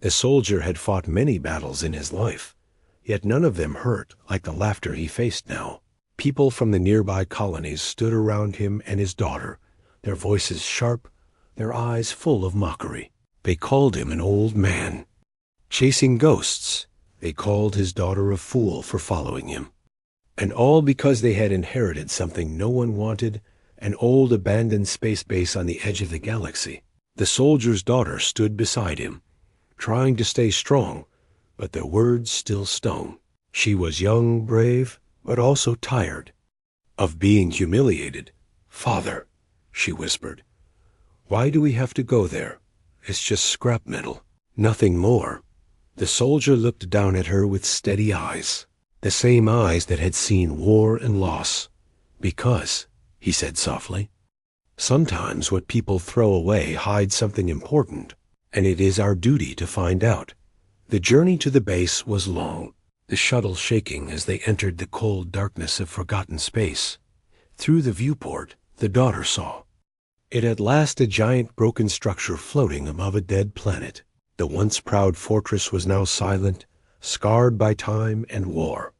The soldier had fought many battles in his life, yet none of them hurt like the laughter he faced now. People from the nearby colonies stood around him and his daughter, their voices sharp, their eyes full of mockery. They called him an old man. Chasing ghosts, they called his daughter a fool for following him. And all because they had inherited something no one wanted, an old abandoned space base on the edge of the galaxy. The soldier's daughter stood beside him, trying to stay strong, but the words still stung. She was young, brave, but also tired of being humiliated. "Father," she whispered, "why do we have to go there? It's just scrap metal, nothing more." The soldier looked down at her with steady eyes, the same eyes that had seen war and loss. "Because," he said softly, "sometimes what people throw away hides something important, and it is our duty to find out." The journey to the base was long, the shuttle shaking as they entered the cold darkness of forgotten space. Through the viewport, the daughter saw. It at last a giant broken structure floating above a dead planet. The once proud fortress was now silent, scarred by time and war,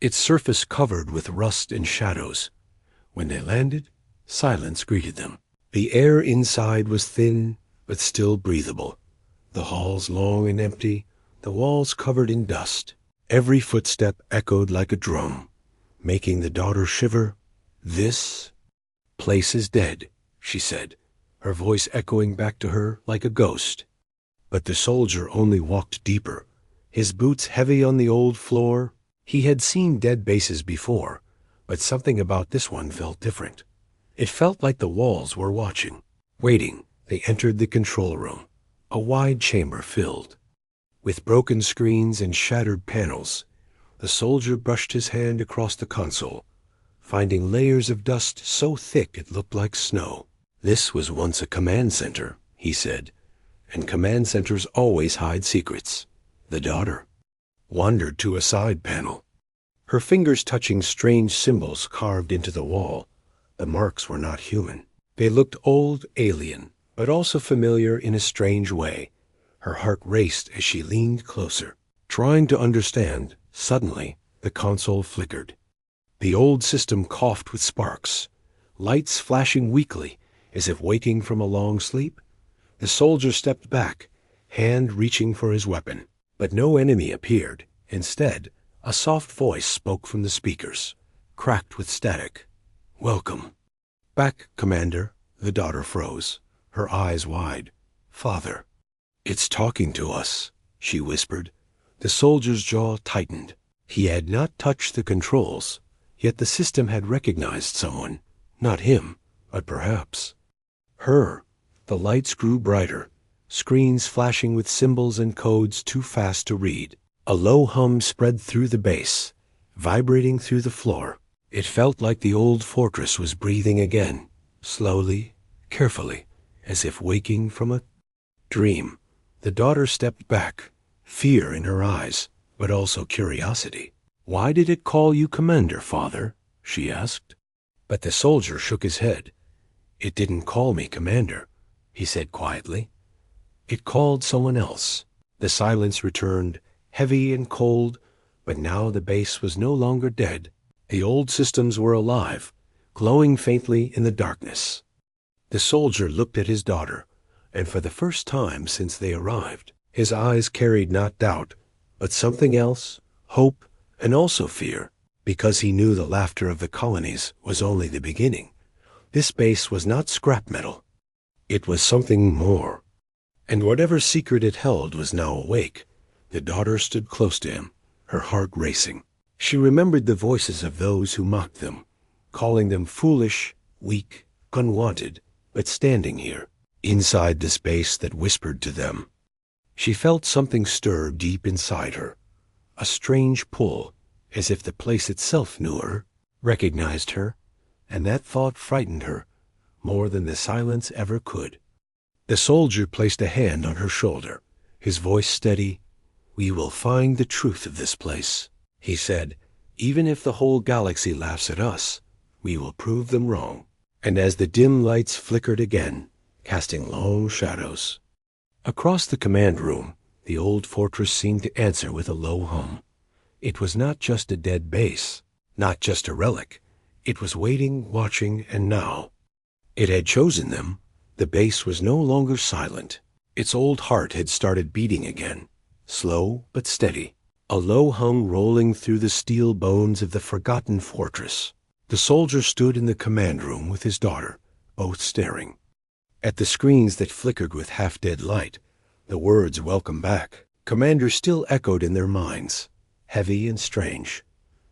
its surface covered with rust and shadows. When they landed, silence greeted them. The air inside was thin, but still breathable. The halls long and empty, the walls covered in dust. Every footstep echoed like a drum, making the daughter shiver. "This place is dead," she said, her voice echoing back to her like a ghost. But the soldier only walked deeper, his boots heavy on the old floor. He had seen dead bases before, but something about this one felt different. It felt like the walls were watching, waiting. They entered the control room, a wide chamber filled with broken screens and shattered panels. The soldier brushed his hand across the console, finding layers of dust so thick it looked like snow. "This was once a command center," he said, "and command centers always hide secrets." The daughter wandered to a side panel, her fingers touching strange symbols carved into the wall. The marks were not human. They looked old, alien, but also familiar in a strange way. Her heart raced as she leaned closer, trying to understand. Suddenly, the console flickered. The old system coughed with sparks, lights flashing weakly, as if waking from a long sleep. The soldier stepped back, hand reaching for his weapon. But no enemy appeared. Instead, a soft voice spoke from the speakers, cracked with static. "Welcome back, Commander." The daughter froze, her eyes wide. "Father." "It's talking to us," she whispered. The soldier's jaw tightened. He had not touched the controls, yet the system had recognized someone. Not him, but perhaps her. The lights grew brighter, screens flashing with symbols and codes too fast to read. A low hum spread through the base, vibrating through the floor. It felt like the old fortress was breathing again, slowly, carefully, as if waking from a dream. The daughter stepped back, fear in her eyes, but also curiosity. "Why did it call you Commander, Father?" she asked. But the soldier shook his head. "It didn't call me Commander," he said quietly. "It called someone else." The silence returned, heavy and cold, but now the base was no longer dead. The old systems were alive, glowing faintly in the darkness. The soldier looked at his daughter, and for the first time since they arrived, his eyes carried not doubt, but something else, hope, and also fear, because he knew the laughter of the colonies was only the beginning. This base was not scrap metal. It was something more. And whatever secret it held was now awake. The daughter stood close to him, her heart racing. She remembered the voices of those who mocked them, calling them foolish, weak, unwanted, but standing here, inside the space that whispered to them. She felt something stir deep inside her, a strange pull, as if the place itself knew her, recognized her, and that thought frightened her more than the silence ever could. The soldier placed a hand on her shoulder, his voice steady. "We will find the truth of this place," he said. "Even if the whole galaxy laughs at us, we will prove them wrong." And as the dim lights flickered again, casting long shadows across the command room, The old fortress seemed to answer with a low hum. It was not just a dead base, not just a relic. It was waiting, watching, and now. It had chosen them. The base was no longer silent. Its old heart had started beating again, slow but steady, a low hum rolling through the steel bones of the forgotten fortress. The soldier stood in the command room with his daughter, both staring. At the screens that flickered with half-dead light, the words "Welcome back, Commander" still echoed in their minds, heavy and strange.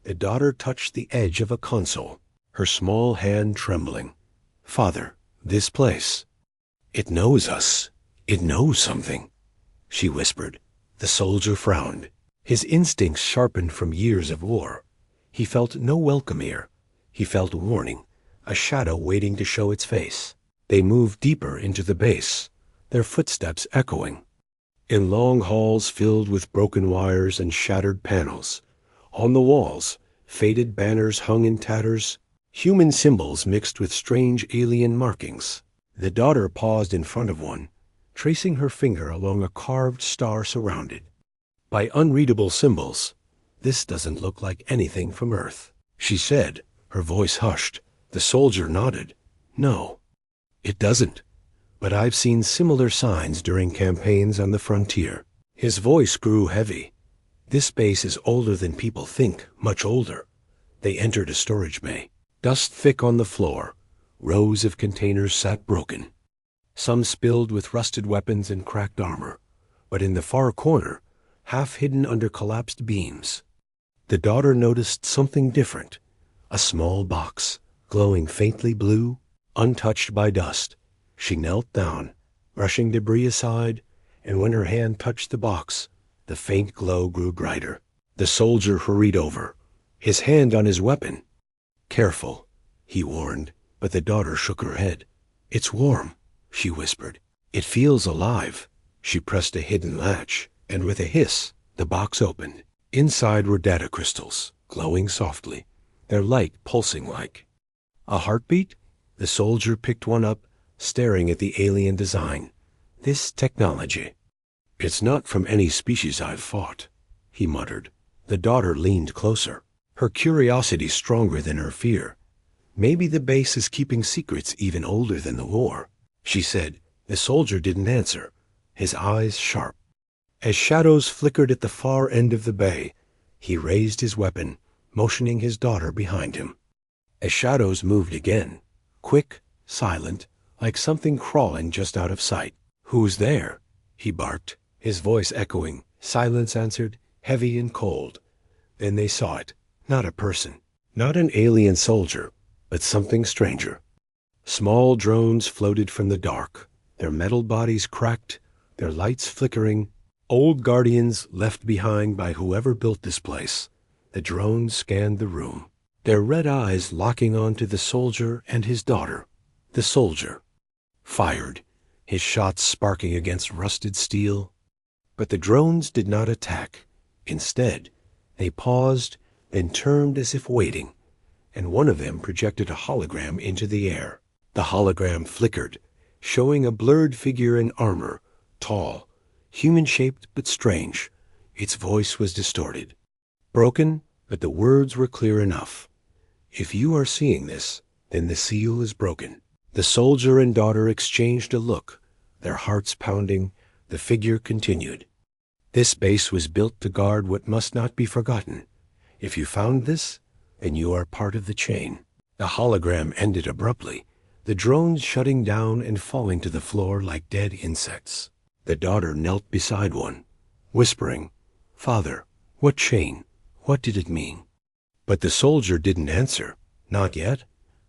The daughter touched the edge of a console, her small hand trembling. "Father, this place. It knows us. It knows something," she whispered. The soldier frowned. His instincts sharpened from years of war. He felt no welcome here. He felt warning, a shadow waiting to show its face. They moved deeper into the base, their footsteps echoing. In long halls filled with broken wires and shattered panels. On the walls, faded banners hung in tatters, human symbols mixed with strange alien markings. The daughter paused in front of one, tracing her finger along a carved star surrounded by unreadable symbols. "This doesn't look like anything from Earth," she said, her voice hushed. The soldier nodded. "No, it doesn't. But I've seen similar signs during campaigns on the frontier." His voice grew heavy. "This base is older than people think, much older." They entered a storage bay. Dust thick on the floor. Rows of containers sat broken, some spilled with rusted weapons and cracked armor. But in the far corner, half hidden under collapsed beams, the daughter noticed something different. A small box, glowing faintly blue, untouched by dust. She knelt down, brushing debris aside, and when her hand touched the box, the faint glow grew brighter. The soldier hurried over, his hand on his weapon. "Careful," he warned, but the daughter shook her head. "It's warm," she whispered. "It feels alive." She pressed a hidden latch, and with a hiss, the box opened. Inside were data crystals, glowing softly, their light pulsing like a heartbeat. The soldier picked one up, staring at the alien design. "This technology. It's not from any species I've fought," he muttered. The daughter leaned closer, her curiosity stronger than her fear. "Maybe the base is keeping secrets even older than the war," she said. The soldier didn't answer, his eyes sharp. As shadows flickered at the far end of the bay, he raised his weapon, motioning his daughter behind him. As shadows moved again, quick, silent, like something crawling just out of sight. "Who's there?" he barked, his voice echoing. Silence answered, heavy and cold. Then they saw it. Not a person, not an alien soldier, but something stranger. Small drones floated from the dark, their metal bodies cracked, their lights flickering. Old guardians left behind by whoever built this place. The drones scanned the room, their red eyes locking onto the soldier and his daughter. The soldier fired, his shots sparking against rusted steel. But the drones did not attack. Instead, they paused, then turned as if waiting, and one of them projected a hologram into the air. The hologram flickered, showing a blurred figure in armor, tall, human-shaped but strange. Its voice was distorted, broken, but the words were clear enough. "If you are seeing this, then the seal is broken." The soldier and daughter exchanged a look, their hearts pounding. The figure continued. "This base was built to guard what must not be forgotten. If you found this, then you are part of the chain." The hologram ended abruptly, the drones shutting down and falling to the floor like dead insects. The daughter knelt beside one, whispering, "Father, what chain? What did it mean?" But the soldier didn't answer, not yet,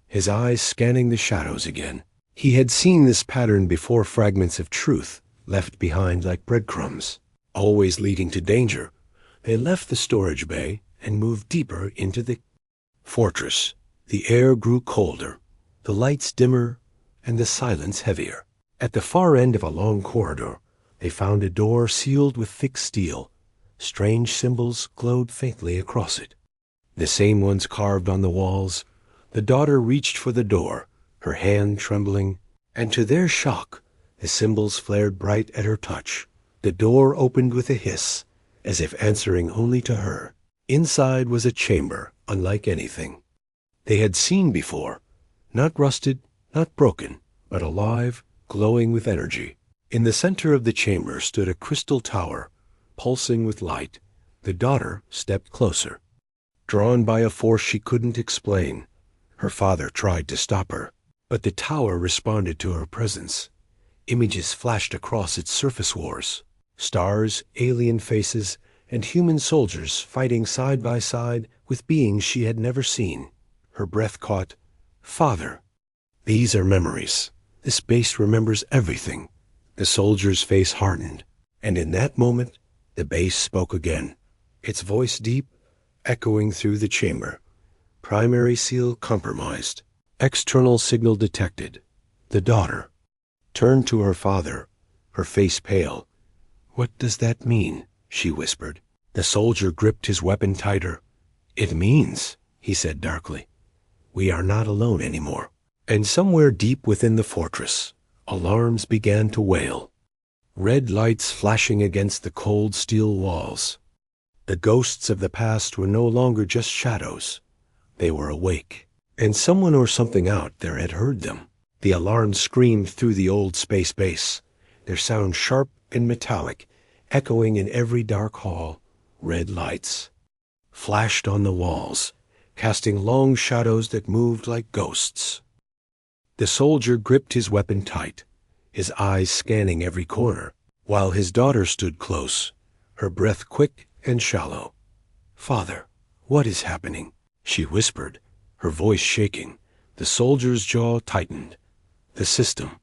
his eyes scanning the shadows again. He had seen this pattern before, fragments of truth left behind like breadcrumbs, always leading to danger. They left the storage bay and moved deeper into the fortress. The air grew colder, the lights dimmer, and the silence heavier. At the far end of a long corridor, they found a door sealed with thick steel. Strange symbols glowed faintly across it, the same ones carved on the walls. The daughter reached for the door, her hand trembling, and to their shock, the symbols flared bright at her touch. The door opened with a hiss, as if answering only to her. Inside was a chamber unlike anything they had seen before, not rusted, not broken, but alive, glowing with energy. In the center of the chamber stood a crystal tower, pulsing with light. The daughter stepped closer, drawn by a force she couldn't explain. Her father tried to stop her, but the tower responded to her presence. Images flashed across its surface wars. Stars, alien faces, and human soldiers fighting side by side with beings she had never seen. Her breath caught. "Father, these are memories. This base remembers everything." The soldier's face hardened, and in that moment, the base spoke again, its voice deep, echoing through the chamber. Primary seal compromised. External signal detected. The daughter turned to her father, her face pale. "What does that mean?" she whispered. The soldier gripped his weapon tighter. "It means," he said darkly, "we are not alone anymore." And somewhere deep within the fortress, alarms began to wail. Red lights flashing against the cold steel walls. The ghosts of the past were no longer just shadows. They were awake, and someone or something out there had heard them. The alarms screamed through the old space base, their sound sharp and metallic, echoing in every dark hall. Red lights flashed on the walls, casting long shadows that moved like ghosts. The soldier gripped his weapon tight, his eyes scanning every corner, while his daughter stood close, her breath quick and shallow. "Father, what is happening?" she whispered, her voice shaking. The soldier's jaw tightened. "The system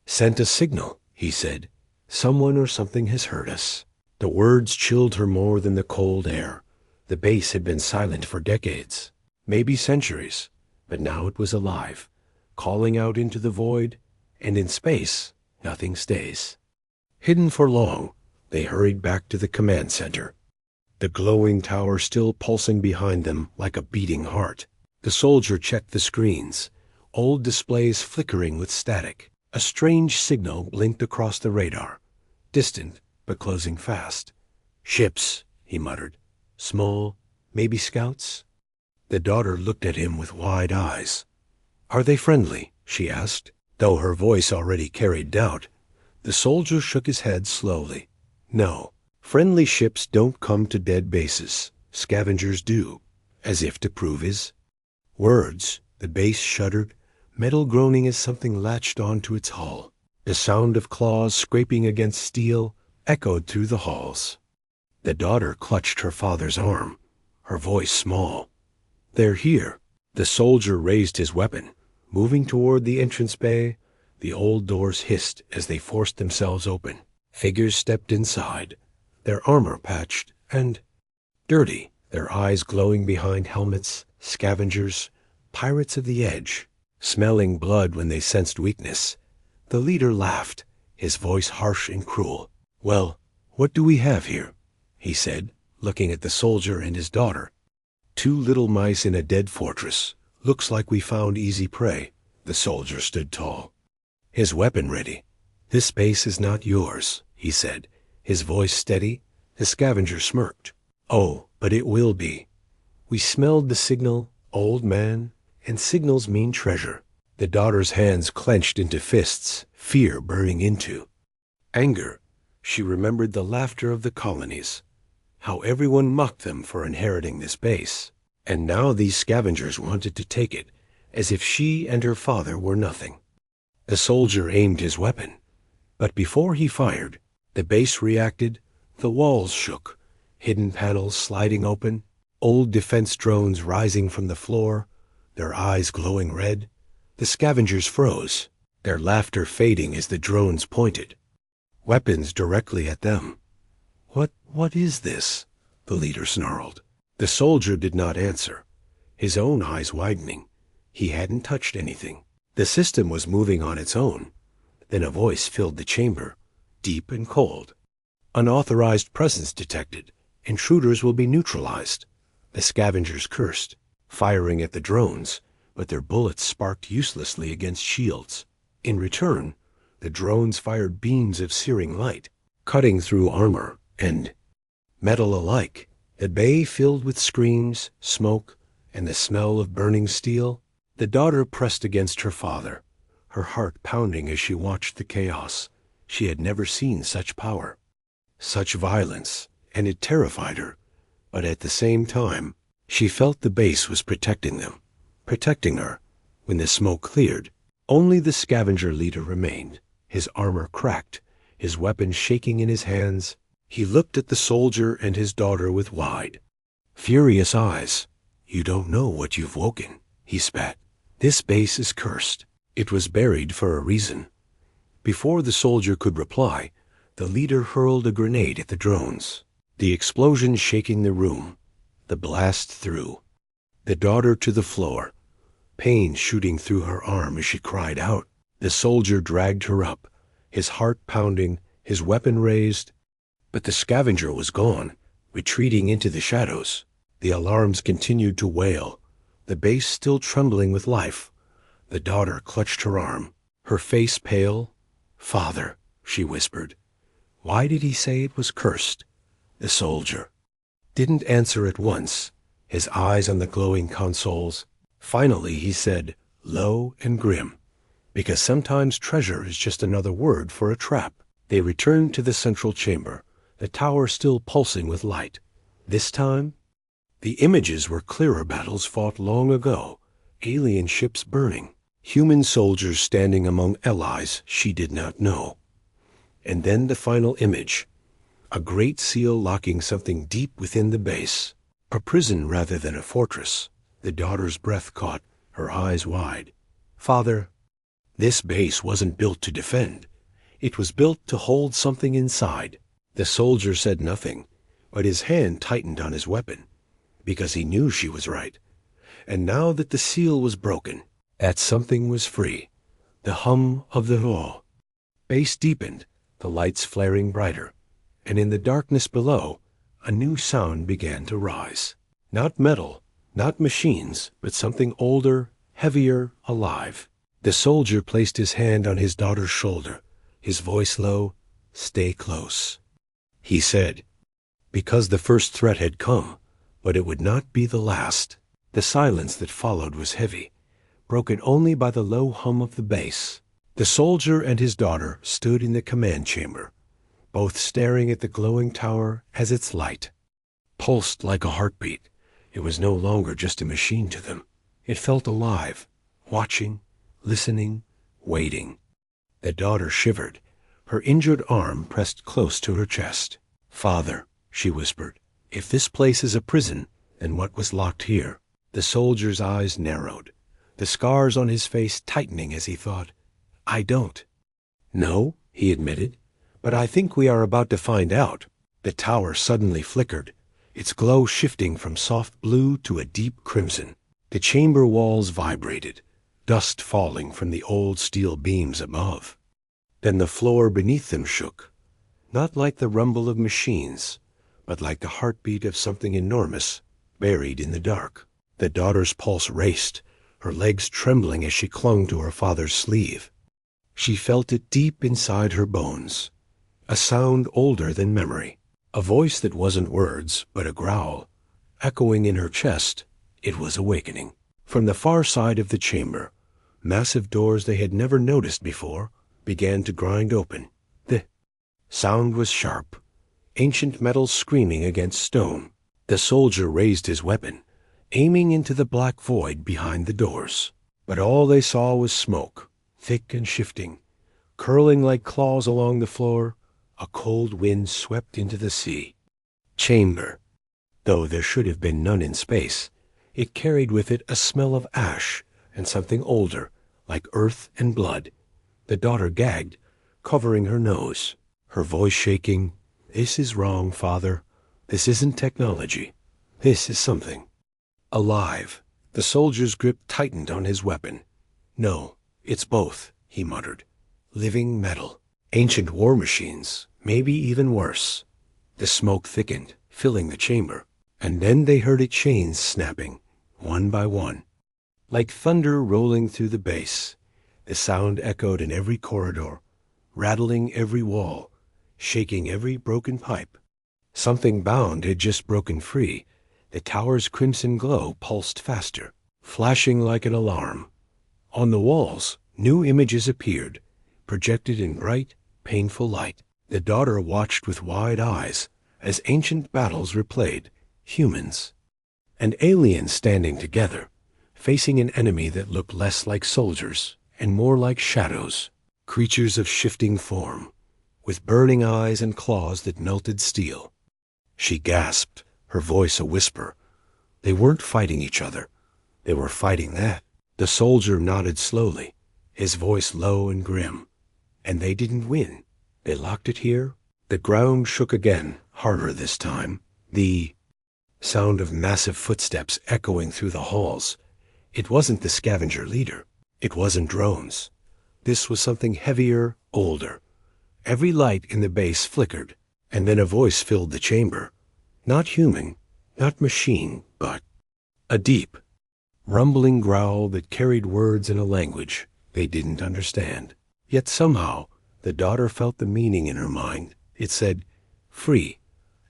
sent a signal," he said. "Someone or something has heard us." The words chilled her more than the cold air. The base had been silent for decades, maybe centuries, but now it was alive, calling out into the void, and in space, nothing stays. Hidden for long, they hurried back to the command center, the glowing tower still pulsing behind them like a beating heart. The soldier checked the screens, old displays flickering with static. A strange signal blinked across the radar, distant but closing fast. "Ships," he muttered. "Small, maybe scouts?" The daughter looked at him with wide eyes. "Are they friendly?" she asked, though her voice already carried doubt. The soldier shook his head slowly. "No, friendly ships don't come to dead bases. Scavengers do," as if to prove his words. The base shuddered, metal groaning as something latched onto its hull. The sound of claws scraping against steel echoed through the halls. The daughter clutched her father's arm, her voice small. "They're here." The soldier raised his weapon, moving toward the entrance bay. The old doors hissed as they forced themselves open. Figures stepped inside, their armor patched and dirty, their eyes glowing behind helmets. Scavengers, pirates of the edge, smelling blood when they sensed weakness. The leader laughed, his voice harsh and cruel. "Well, what do we have here?" he said, looking at the soldier and his daughter. "Two little mice in a dead fortress. Looks like we found easy prey." The soldier stood tall, his weapon ready. "This base is not yours," he said, his voice steady. The scavenger smirked. "Oh, but it will be. We smelled the signal, old man, and signals mean treasure." The daughter's hands clenched into fists, fear burning into anger. She remembered the laughter of the colonies, how everyone mocked them for inheriting this base. And now these scavengers wanted to take it, as if she and her father were nothing. The soldier aimed his weapon, but before he fired, the base reacted. The walls shook, hidden panels sliding open, old defense drones rising from the floor, their eyes glowing red. The scavengers froze, their laughter fading as the drones pointed weapons directly at them. What is this?" the leader snarled. The soldier did not answer, his own eyes widening. He hadn't touched anything. The system was moving on its own. Then a voice filled the chamber, deep and cold. "Unauthorized presence detected. Intruders will be neutralized." The scavengers cursed, firing at the drones, but their bullets sparked uselessly against shields. In return, the drones fired beams of searing light. cutting through armor and metal alike. The bay filled with screams, smoke, and the smell of burning steel. The daughter pressed against her father, her heart pounding as she watched the chaos. She had never seen such power, such violence, and it terrified her. But at the same time, she felt the base was protecting them, protecting her. When the smoke cleared, only the scavenger leader remained, his armor cracked, his weapon shaking in his hands. He looked at the soldier and his daughter with wide, furious eyes. "You don't know what you've woken," he spat. "This base is cursed. It was buried for a reason." Before the soldier could reply, the leader hurled a grenade at the drones, the explosion shaking the room, the blast through the daughter to the floor, pain shooting through her arm as she cried out. The soldier dragged her up, his heart pounding, his weapon raised. But the scavenger was gone, retreating into the shadows. The alarms continued to wail, the base still trembling with life. The daughter clutched her arm, her face pale. "Father," she whispered. "Why did he say it was cursed?" The soldier didn't answer at once, his eyes on the glowing consoles. Finally he said, low and grim, "Because sometimes treasure is just another word for a trap." They returned to the central chamber, the tower still pulsing with light. This time, the images were clearer battles fought long ago, alien ships burning, human soldiers standing among allies she did not know. And then the final image, a great seal locking something deep within the base, a prison rather than a fortress. The daughter's breath caught, her eyes wide. "Father, this base wasn't built to defend. It was built to hold something inside." The soldier said nothing, but his hand tightened on his weapon, because he knew she was right. And now that the seal was broken, that something was free. The hum of the law. Base deepened, the lights flaring brighter, and in the darkness below, a new sound began to rise. Not metal, not machines, but something older, heavier, alive. The soldier placed his hand on his daughter's shoulder, his voice low. "Stay close," he said, because the first threat had come, but it would not be the last. The silence that followed was heavy, broken only by the low hum of the base. The soldier and his daughter stood in the command chamber, both staring at the glowing tower as its light pulsed like a heartbeat. It was no longer just a machine to them. It felt alive, watching, listening, waiting. The daughter shivered, her injured arm pressed close to her chest. "Father," she whispered, "if this place is a prison, then what was locked here?" The soldier's eyes narrowed, the scars on his face tightening as he thought. "I don't know," he admitted, "but I think we are about to find out." The tower suddenly flickered, its glow shifting from soft blue to a deep crimson. The chamber walls vibrated, dust falling from the old steel beams above. Then the floor beneath them shook, not like the rumble of machines, but like the heartbeat of something enormous, buried in the dark. The daughter's pulse raced, her legs trembling as she clung to her father's sleeve. She felt it deep inside her bones, a sound older than memory, a voice that wasn't words, but a growl, echoing in her chest. It was awakening. From the far side of the chamber, massive doors they had never noticed before began to grind open. The sound was sharp, ancient metal screaming against stone. The soldier raised his weapon, aiming into the black void behind the doors. But all they saw was smoke, thick and shifting, curling like claws along the floor. A cold wind swept into the sea. Chamber, though there should have been none in space, it carried with it a smell of ash and something older, like earth and blood. The daughter gagged, covering her nose, her voice shaking. "This is wrong, Father. This isn't technology. This is something alive." The soldier's grip tightened on his weapon. "No, it's both," he muttered. "Living metal. Ancient war machines, maybe even worse." The smoke thickened, filling the chamber, and then they heard its chains snapping, one by one, like thunder rolling through the base. The sound echoed in every corridor, rattling every wall, shaking every broken pipe. Something bound had just broken free. The tower's crimson glow pulsed faster, flashing like an alarm. On the walls, new images appeared, projected in bright, painful light. The daughter watched with wide eyes as ancient battles replayed, humans and aliens standing together, facing an enemy that looked less like soldiers and more like shadows, creatures of shifting form, with burning eyes and claws that melted steel. She gasped, her voice a whisper. They weren't fighting each other. They were fighting that. The soldier nodded slowly, his voice low and grim. And they didn't win. They locked it here. The ground shook again, harder this time. The sound of massive footsteps echoing through the halls. It wasn't the scavenger leader. It wasn't drones. This was something heavier, older. Every light in the base flickered, and then a voice filled the chamber. Not human, not machine, but a deep, rumbling growl that carried words in a language they didn't understand. Yet somehow, the daughter felt the meaning in her mind. It said, "Free.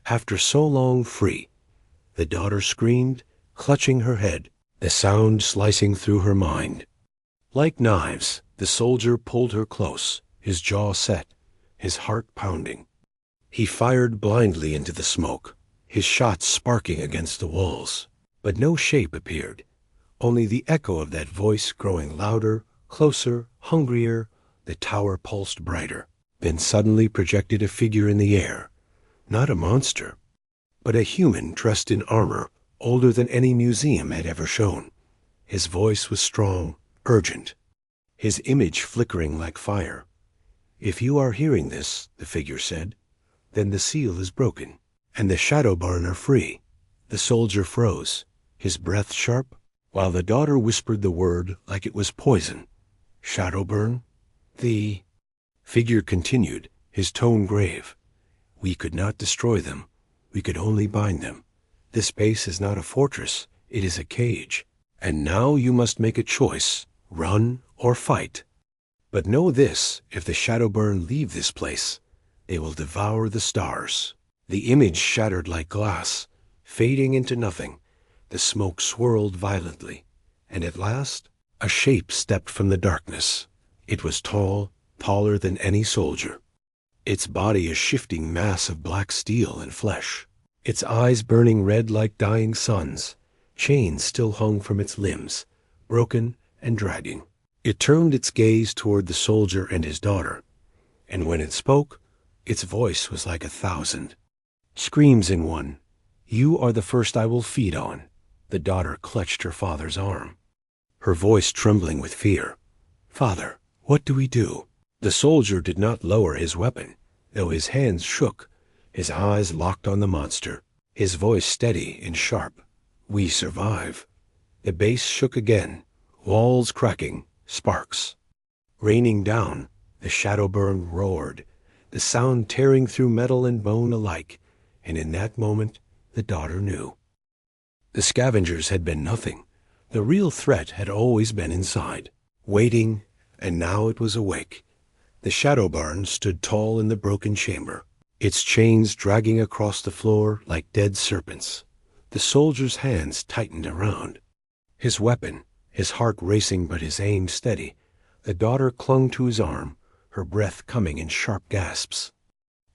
After so long, free." The daughter screamed, clutching her head, the sound slicing through her mind. Like knives, the soldier pulled her close, his jaw set, his heart pounding. He fired blindly into the smoke, his shots sparking against the walls. But no shape appeared, only the echo of that voice growing louder, closer, hungrier. The tower pulsed brighter, then suddenly projected a figure in the air. Not a monster, but a human dressed in armor older than any museum had ever shown. His voice was strong, urgent, his image flickering like fire. "If you are hearing this," the figure said, "then the seal is broken, and the Shadowborn are free." The soldier froze, his breath sharp, while the daughter whispered the word like it was poison. "Shadowburn?" The figure continued, his tone grave. "We could not destroy them. We could only bind them. This base is not a fortress. It is a cage. And now you must make a choice, run or fight. But know this, if the Shadowburn leave this place, they will devour the stars." The image shattered like glass, fading into nothing. The smoke swirled violently, and at last a shape stepped from the darkness. It was tall, taller than any soldier. Its body a shifting mass of black steel and flesh, its eyes burning red like dying suns. Chains still hung from its limbs, broken and dragging. It turned its gaze toward the soldier and his daughter, and when it spoke, its voice was like 1,000 screams in one. "You are the first I will feed on." The daughter clutched her father's arm, her voice trembling with fear. "Father, what do we do?" The soldier did not lower his weapon, though his hands shook, his eyes locked on the monster, his voice steady and sharp. "We survive." The base shook again, walls cracking, sparks raining down. The Shadowburn roared, the sound tearing through metal and bone alike, and in that moment the daughter knew. The scavengers had been nothing. The real threat had always been inside, waiting, and now it was awake. The Shadowburn stood tall in the broken chamber, its chains dragging across the floor like dead serpents. The soldier's hands tightened around his weapon, his heart racing but his aim steady. The daughter clung to his arm, her breath coming in sharp gasps,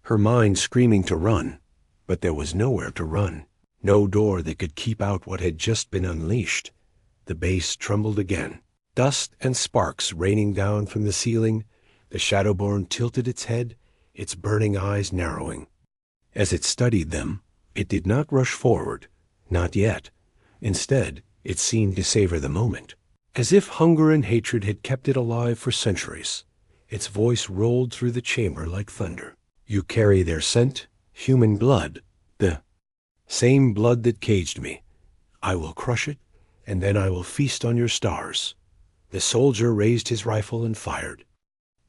her mind screaming to run, but there was nowhere to run, no door that could keep out what had just been unleashed. The base trembled again, dust and sparks raining down from the ceiling. The Shadowborn tilted its head, its burning eyes narrowing. As it studied them, it did not rush forward, not yet. Instead, it seemed to savor the moment, as if hunger and hatred had kept it alive for centuries. Its voice rolled through the chamber like thunder. "You carry their scent, human blood, the same blood that caged me. I will crush it, and then I will feast on your stars." The soldier raised his rifle and fired.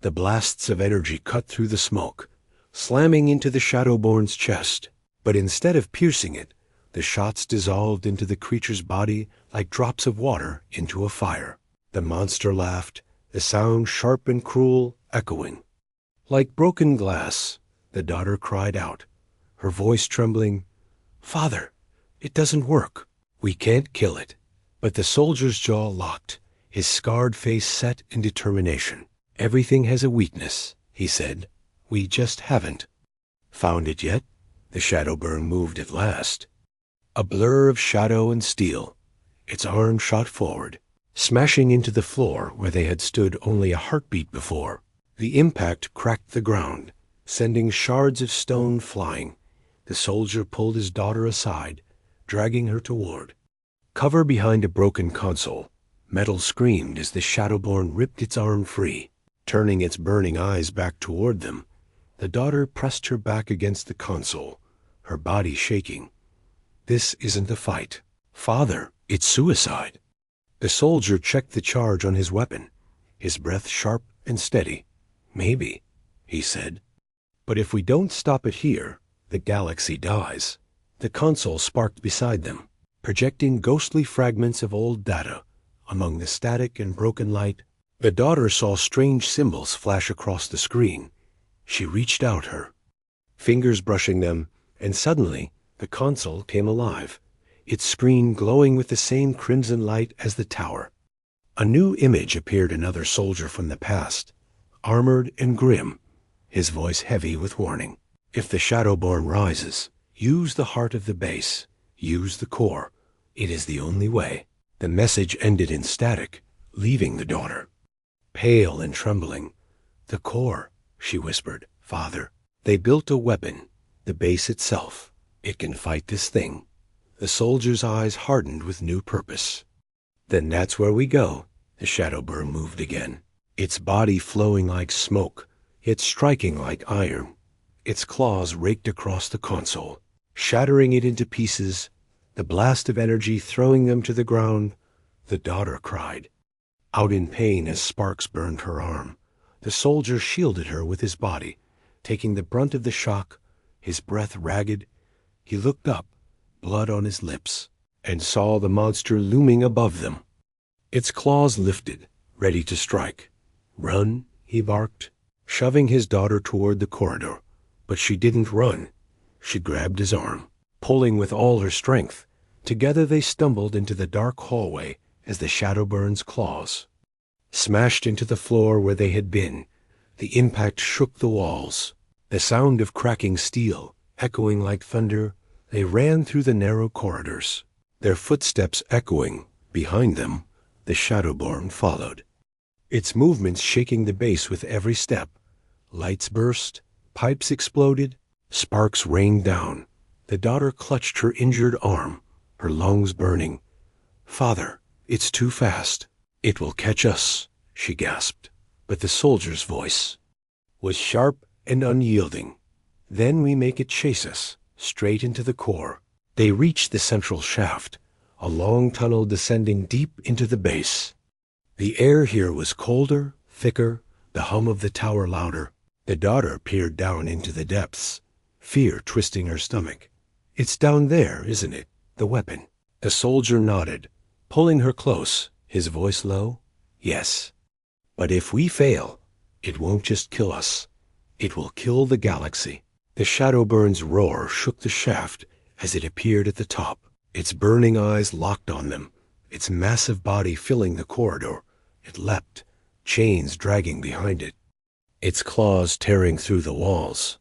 The blasts of energy cut through the smoke, slamming into the Shadowborn's chest. But instead of piercing it, the shots dissolved into the creature's body like drops of water into a fire. The monster laughed, the sound sharp and cruel, echoing. Like broken glass, The daughter cried out, her voice trembling. "Father, it doesn't work. We can't kill it." But the soldier's jaw locked, his scarred face set in determination. "Everything has a weakness," he said. "We just haven't found it yet." The shadow burn moved at last. A blur of shadow and steel. Its arm shot forward, smashing into the floor where they had stood only a heartbeat before. The impact cracked the ground, sending shards of stone flying. The soldier pulled his daughter aside, dragging her toward. Cover behind a broken console, metal screamed as the Shadowborn ripped its arm free. Turning its burning eyes back toward them, the daughter pressed her back against the console, her body shaking. "This isn't a fight. Father, it's suicide." The soldier checked the charge on his weapon, his breath sharp and steady. "Maybe," he said. "But if we don't stop it here, the galaxy dies." The console sparked beside them, projecting ghostly fragments of old data. Among the static and broken light, the daughter saw strange symbols flash across the screen. She reached out her fingers brushing them, and suddenly the console came alive, its screen glowing with the same crimson light as the tower. A new image appeared, another soldier from the past, armored and grim, his voice heavy with warning. "If the Shadowborn rises, use the heart of the base. Use the core. It is the only way." The message ended in static, leaving the daughter pale and trembling. "The core," she whispered. "Father, they built a weapon, the base itself. It can fight this thing." The soldier's eyes hardened with new purpose. "Then that's where we go." The Shadowburn moved again, its body flowing like smoke, yet striking like iron. Its claws raked across the console, shattering it into pieces, the blast of energy throwing them to the ground. The daughter cried out in pain as sparks burned her arm. The soldier shielded her with his body, taking the brunt of the shock, his breath ragged. He looked up, blood on his lips, and saw the monster looming above them. Its claws lifted, ready to strike. "Run," he barked, shoving his daughter toward the corridor. But she didn't run. She grabbed his arm, pulling with all her strength. Together they stumbled into the dark hallway as the Shadowburn's claws smashed into the floor where they had been. The impact shook the walls, the sound of cracking steel echoing like thunder. They ran through the narrow corridors, their footsteps echoing behind them. The Shadowborn followed, its movements shaking the base with every step. Lights burst, pipes exploded, sparks rained down. The daughter clutched her injured arm, her lungs burning. "Father, it's too fast. It will catch us," she gasped. But the soldier's voice was sharp and unyielding. "Then we make it chase us, straight into the core." They reached the central shaft, a long tunnel descending deep into the base. The air here was colder, thicker, the hum of the tower louder. The daughter peered down into the depths, fear twisting her stomach. "It's down there, isn't it? The weapon." The soldier nodded, pulling her close, his voice low. "Yes. But if we fail, it won't just kill us. It will kill the galaxy." The Shadowburn's roar shook the shaft as it appeared at the top, its burning eyes locked on them, its massive body filling the corridor. It leapt, chains dragging behind it, its claws tearing through the walls.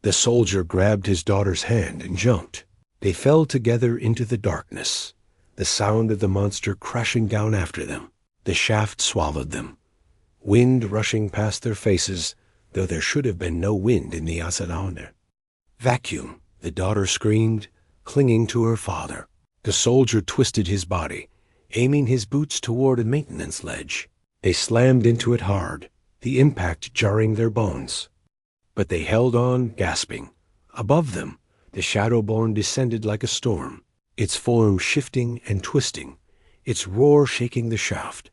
The soldier grabbed his daughter's hand and jumped. They fell together into the darkness, the sound of the monster crashing down after them. The shaft swallowed them, wind rushing past their faces, though there should have been no wind in the Asadana. "Vacuum," the daughter screamed, clinging to her father. The soldier twisted his body, aiming his boots toward a maintenance ledge. They slammed into it hard, the impact jarring their bones. But they held on, gasping. Above them, the Shadowborn descended like a storm, its form shifting and twisting, its roar shaking the shaft.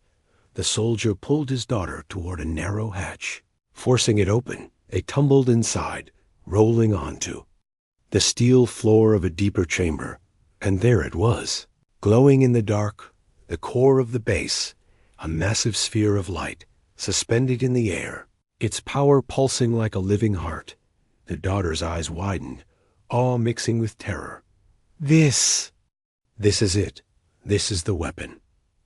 The soldier pulled his daughter toward a narrow hatch. Forcing it open, they tumbled inside, rolling onto the steel floor of a deeper chamber. And there it was, glowing in the dark, the core of the base, a massive sphere of light, suspended in the air, its power pulsing like a living heart. The daughter's eyes widened, awe mixing with terror. This is it. This is the weapon.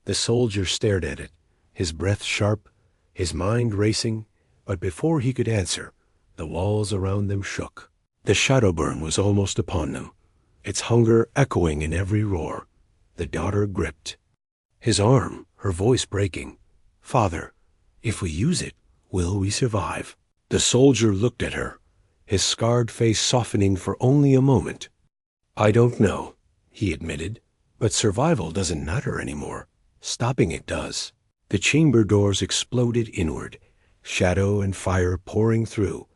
The soldier stared at it, his breath sharp, his mind racing, but before he could answer, the walls around them shook. The shadow burn was almost upon them, its hunger echoing in every roar. The daughter gripped his arm, her voice breaking. Father, if we use it, will we survive? The soldier looked at her, his scarred face softening for only a moment. I don't know, he admitted, but survival doesn't matter anymore. Stopping it does. The chamber doors exploded inward, shadow and fire pouring through.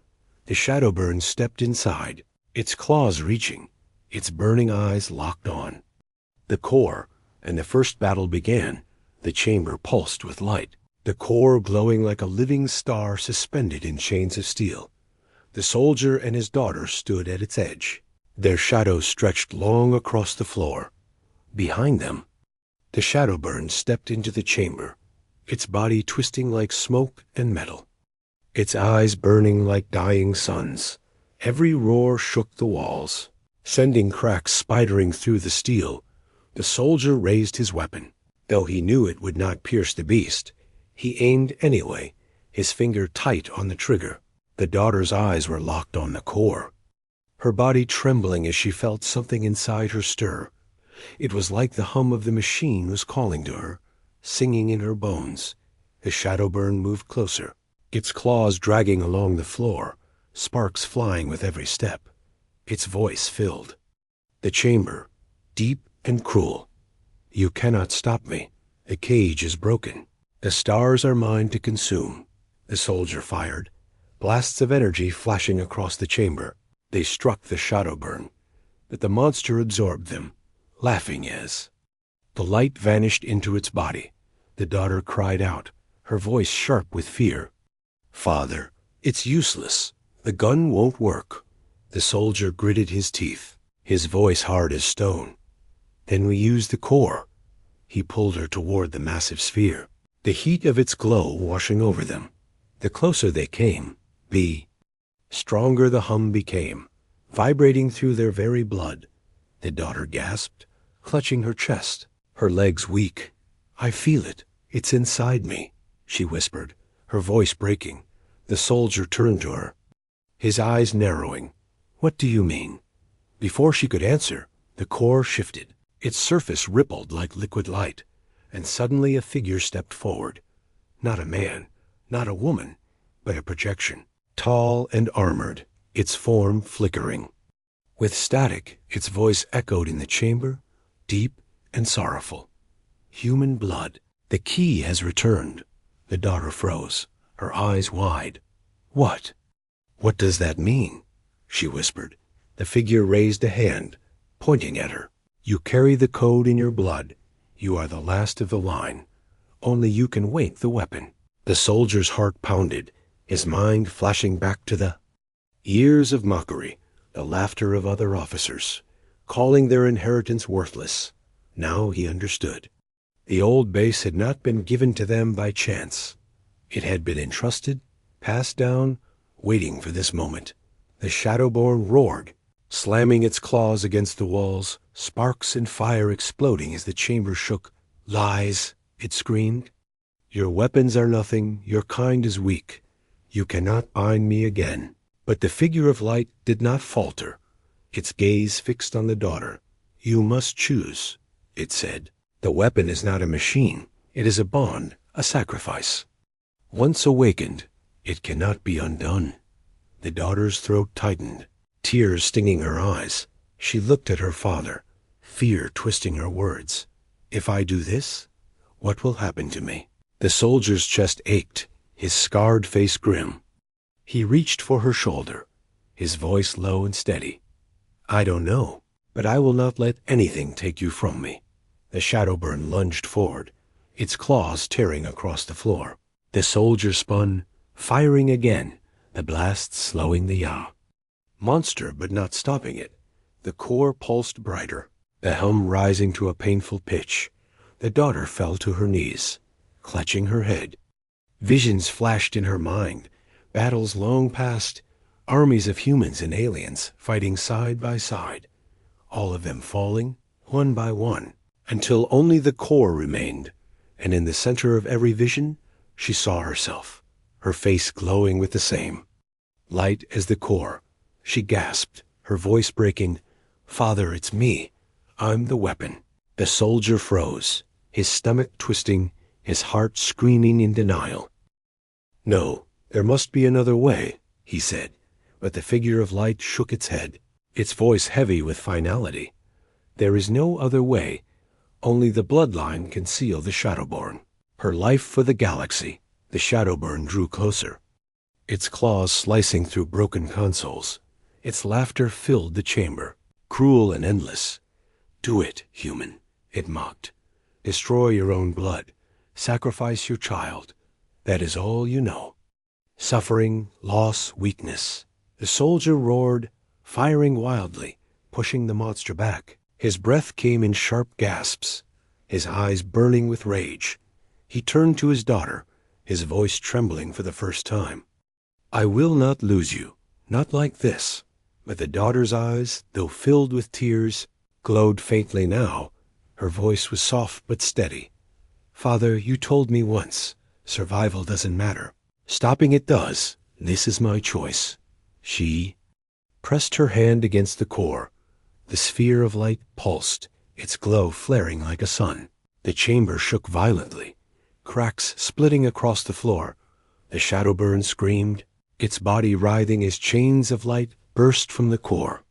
The shadow burn stepped inside, its claws reaching, its burning eyes locked on. The core, and the first battle began. The chamber pulsed with light, the core glowing like a living star suspended in chains of steel. The soldier and his daughter stood at its edge, their shadows stretched long across the floor. Behind them, the shadow burn stepped into the chamber, its body twisting like smoke and metal, its eyes burning like dying suns. Every roar shook the walls, sending cracks spidering through the steel. The soldier raised his weapon. Though he knew it would not pierce the beast, he aimed anyway, his finger tight on the trigger. The daughter's eyes were locked on the core, her body trembling as she felt something inside her stir. It was like the hum of the machine was calling to her, singing in her bones. The shadow burn moved closer, its claws dragging along the floor, sparks flying with every step. Its voice filled the chamber, deep and cruel. You cannot stop me. The cage is broken. The stars are mine to consume. The soldier fired, blasts of energy flashing across the chamber. They struck the shadow burn, but the monster absorbed them, laughing as the light vanished into its body. The daughter cried out, her voice sharp with fear. Father, it's useless. The gun won't work. The soldier gritted his teeth, his voice hard as stone. Then we use the core. He pulled her toward the massive sphere, the heat of its glow washing over them. The closer they came, the stronger the hum became, vibrating through their very blood. The daughter gasped, clutching her chest, her legs weak. I feel it. It's inside me, she whispered, her voice breaking. The soldier turned to her, his eyes narrowing. What do you mean? Before she could answer, the core shifted. Its surface rippled like liquid light, and suddenly a figure stepped forward. Not a man, not a woman, but a projection, tall and armored, its form flickering. With static, its voice echoed in the chamber, deep and sorrowful. Human blood. The key has returned. The daughter froze, her eyes wide. What? What does that mean? She whispered. The figure raised a hand, pointing at her. You carry the code in your blood. You are the last of the line. Only you can wake the weapon. The soldier's heart pounded, his mind flashing back to the years of mockery, the laughter of other officers, calling their inheritance worthless. Now he understood. The old base had not been given to them by chance. It had been entrusted, passed down, waiting for this moment. The Shadowborn roared, slamming its claws against the walls, sparks and fire exploding as the chamber shook. Lies, it screamed. Your weapons are nothing, your kind is weak. You cannot bind me again. But the figure of light did not falter, its gaze fixed on the daughter. You must choose, it said. The weapon is not a machine. It is a bond, a sacrifice. Once awakened, it cannot be undone. The daughter's throat tightened, tears stinging her eyes. She looked at her father, fear twisting her words. If I do this, what will happen to me? The soldier's chest ached, his scarred face grim. He reached for her shoulder, his voice low and steady. I don't know, but I will not let anything take you from me. The Shadowburn lunged forward, its claws tearing across the floor. The soldier spun, firing again, the blast slowing the yaw. Monster, but not stopping it. The core pulsed brighter, the hum rising to a painful pitch. The daughter fell to her knees, clutching her head. Visions flashed in her mind, battles long past, Armies of humans and aliens fighting side by side, all of them falling, one by one, until only the core remained, and in the center of every vision she saw herself, her face glowing with the same light as the core. She gasped, her voice breaking, "Father, it's me. I'm the weapon." The soldier froze, his stomach twisting, his heart screaming in denial. "No, there must be another way," he said, but the figure of light shook its head, its voice heavy with finality. "There is no other way. Only the bloodline can seal the Shadowborn. Her life for the galaxy." The Shadowborn drew closer, its claws slicing through broken consoles. Its laughter filled the chamber, cruel and endless. "Do it, human," it mocked. "Destroy your own blood. Sacrifice your child. That is all you know. Suffering, loss, weakness." The soldier roared, firing wildly, pushing the monster back. His breath came in sharp gasps, his eyes burning with rage. He turned to his daughter, his voice trembling for the first time. "I will not lose you, not like this." But the daughter's eyes, though filled with tears, glowed faintly now. Her voice was soft but steady. "Father, you told me once, survival doesn't matter. Stopping it does. This is my choice." She pressed her hand against the core. The sphere of light pulsed, its glow flaring like a sun. The chamber shook violently, cracks splitting across the floor. The Shadowburn screamed, its body writhing as chains of light burst from the core.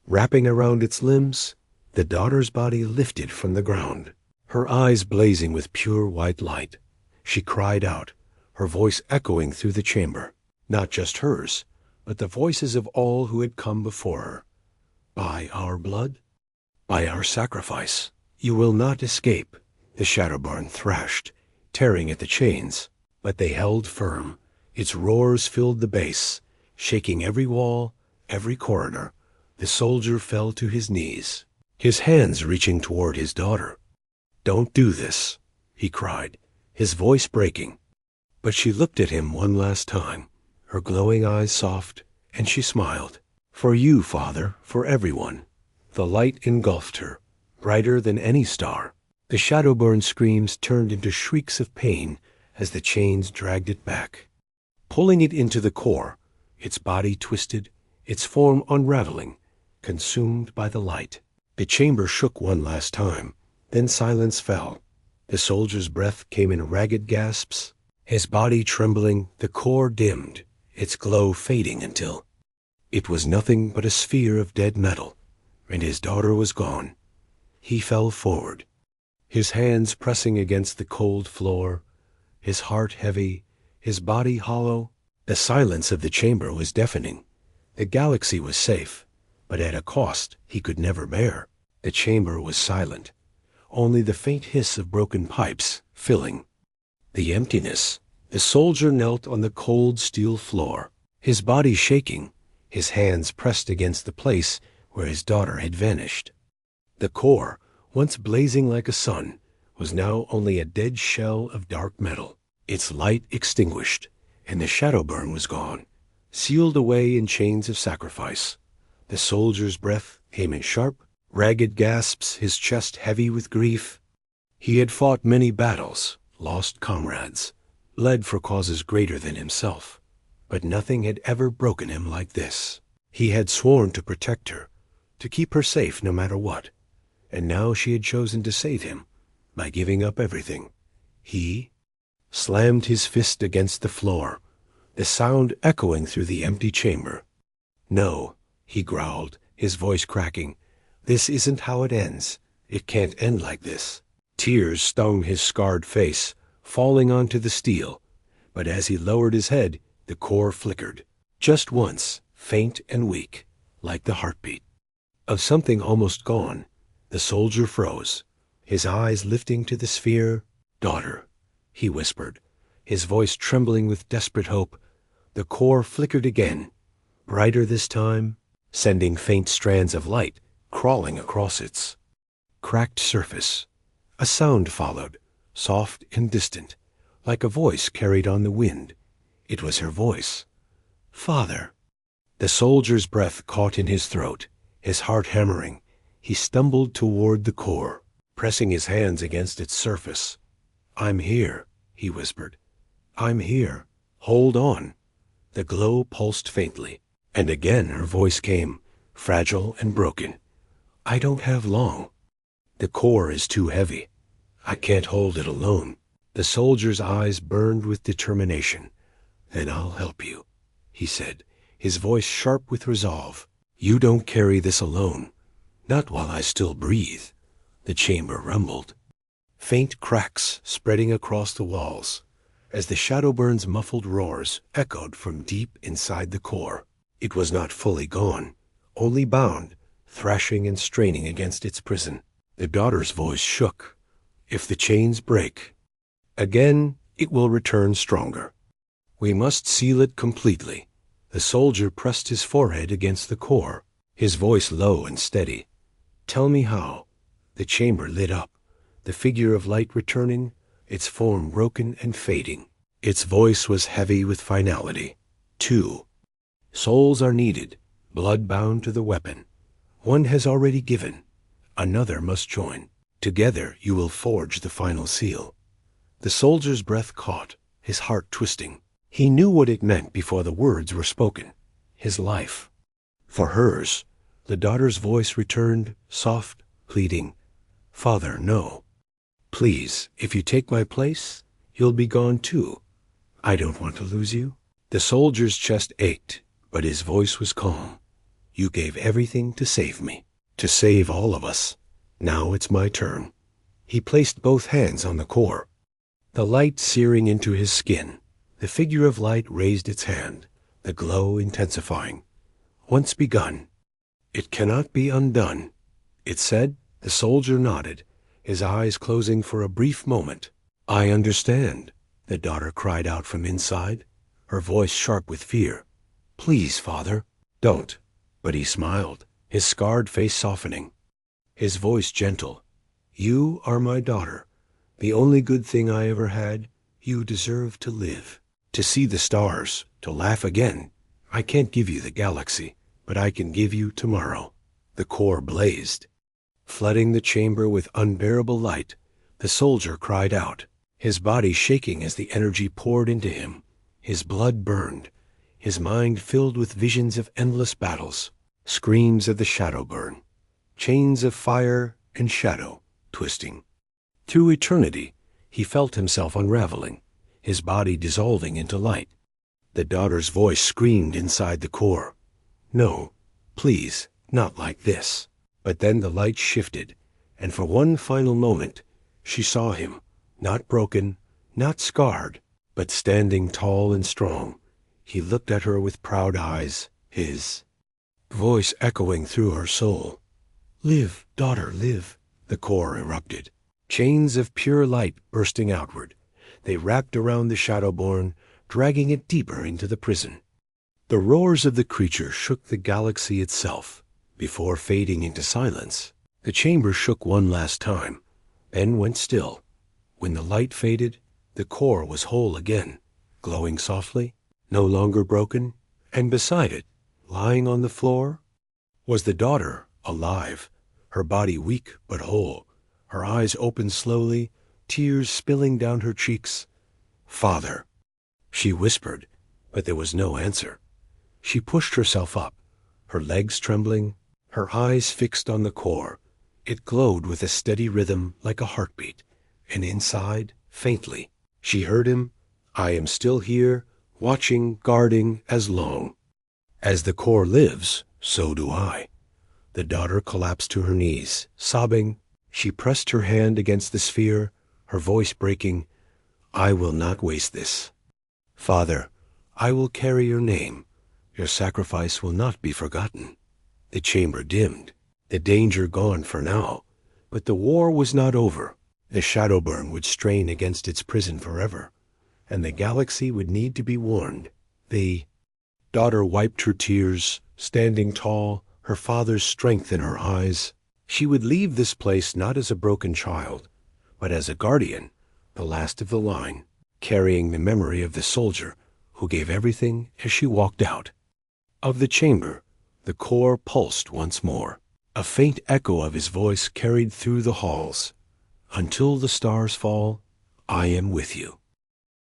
Wrapping around its limbs, the daughter's body lifted from the ground, her eyes blazing with pure white light. She cried out, her voice echoing through the chamber, not just hers, but the voices of all who had come before her. "By our blood, by our sacrifice, you will not escape." The Shadowborn thrashed, tearing at the chains, but they held firm. Its roars filled the base, shaking every wall, every corridor. The soldier fell to his knees, his hands reaching toward his daughter. "Don't do this," he cried, his voice breaking. But she looked at him one last time, her glowing eyes soft, and she smiled. "For you, Father, for everyone." The light engulfed her, brighter than any star. The Shadowborn screams turned into shrieks of pain as the chains dragged it back, pulling it into the core, its body twisted, its form unraveling, consumed by the light. The chamber shook one last time, then silence fell. The soldier's breath came in ragged gasps, his body trembling, the core dimmed, its glow fading until it was nothing but a sphere of dead metal, and his daughter was gone. He fell forward, his hands pressing against the cold floor, his heart heavy, his body hollow. The silence of the chamber was deafening. The galaxy was safe, but at a cost he could never bear. The chamber was silent, only the faint hiss of broken pipes filling the emptiness. The soldier knelt on the cold steel floor, his body shaking, his hands pressed against the place where his daughter had vanished. The core, once blazing like a sun, was now only a dead shell of dark metal, its light extinguished, and the Shadowburn was gone, sealed away in chains of sacrifice. The soldier's breath came in sharp, ragged gasps, his chest heavy with grief. He had fought many battles, lost comrades, led for causes greater than himself, but nothing had ever broken him like this. He had sworn to protect her, to keep her safe no matter what, and now she had chosen to save him by giving up everything. He slammed his fist against the floor, the sound echoing through the empty chamber. "No," he growled, his voice cracking. "This isn't how it ends. It can't end like this." Tears stung his scarred face, falling onto the steel, but as he lowered his head, the core flickered. Just once, faint and weak, like the heartbeat of something almost gone. The soldier froze, his eyes lifting to the sphere. "Daughter," he whispered, his voice trembling with desperate hope. The core flickered again, brighter this time, sending faint strands of light crawling across its cracked surface. A sound followed, soft and distant, like a voice carried on the wind. It was her voice. "Father." The soldier's breath caught in his throat, his heart hammering. He stumbled toward the core, pressing his hands against its surface. "I'm here," he whispered. "I'm here. Hold on." The glow pulsed faintly, and again her voice came, fragile and broken. "I don't have long. The core is too heavy. I can't hold it alone." The soldier's eyes burned with determination. "Then I'll help you," he said, his voice sharp with resolve. "You don't carry this alone. Not while I still breathe." The chamber rumbled. Faint cracks spreading across the walls, as the Shadowburn's muffled roars echoed from deep inside the core. It was not fully gone, only bound, thrashing and straining against its prison. The daughter's voice shook. "If the chains break again, it will return stronger. We must seal it completely." The soldier pressed his forehead against the core, his voice low and steady. "Tell me how." The chamber lit up, the figure of light returning, its form broken and fading. Its voice was heavy with finality. "Two souls are needed, blood bound to the weapon. One has already given. Another must join. Together you will forge the final seal." The soldier's breath caught, his heart twisting. He knew what it meant before the words were spoken. His life. For hers. The daughter's voice returned, soft, pleading. "Father, no. Please, if you take my place, you'll be gone too. I don't want to lose you." The soldier's chest ached, but his voice was calm. "You gave everything to save me, to save all of us. Now it's my turn." He placed both hands on the core, the light searing into his skin. The figure of light raised its hand, the glow intensifying. "Once begun, it cannot be undone," it said. The soldier nodded, his eyes closing for a brief moment. "I understand," the daughter cried out from inside, her voice sharp with fear. "Please, Father, don't." But he smiled, his scarred face softening, his voice gentle. "You are my daughter, the only good thing I ever had. You deserve to live, to see the stars, to laugh again. I can't give you the galaxy, but I can give you tomorrow." The core blazed, flooding the chamber with unbearable light. The soldier cried out, his body shaking as the energy poured into him. His blood burned, his mind filled with visions of endless battles, screams of the Shadowburn, chains of fire and shadow twisting. Through eternity, he felt himself unraveling, his body dissolving into light. The daughter's voice screamed inside the core. "No, please, not like this." But then the light shifted, and for one final moment, she saw him, not broken, not scarred, but standing tall and strong. He looked at her with proud eyes, his voice echoing through her soul. "Live, daughter, live," the core erupted. Chains of pure light bursting outward. They wrapped around the Shadowborn, dragging it deeper into the prison. The roars of the creature shook the galaxy itself. Before fading into silence, the chamber shook one last time, then went still. When the light faded, the core was whole again, glowing softly, no longer broken, and beside it, lying on the floor, was the daughter, alive, her body weak but whole, her eyes opened slowly, tears spilling down her cheeks. "Father," she whispered, but there was no answer. She pushed herself up, her legs trembling, her eyes fixed on the core. It glowed with a steady rhythm like a heartbeat, and inside, faintly, she heard him, "I am still here, watching, guarding as long. As the core lives, so do I." The daughter collapsed to her knees, sobbing. She pressed her hand against the sphere, her voice breaking. "I will not waste this. Father, I will carry your name. Your sacrifice will not be forgotten." The chamber dimmed, the danger gone for now. But the war was not over. The Shadowburn would strain against its prison forever, and the galaxy would need to be warned. The daughter wiped her tears, standing tall, her father's strength in her eyes. She would leave this place not as a broken child, but as a guardian, the last of the line, carrying the memory of the soldier who gave everything as she walked out. Of the chamber, the core pulsed once more. A faint echo of his voice carried through the halls. Until the stars fall, I am with you.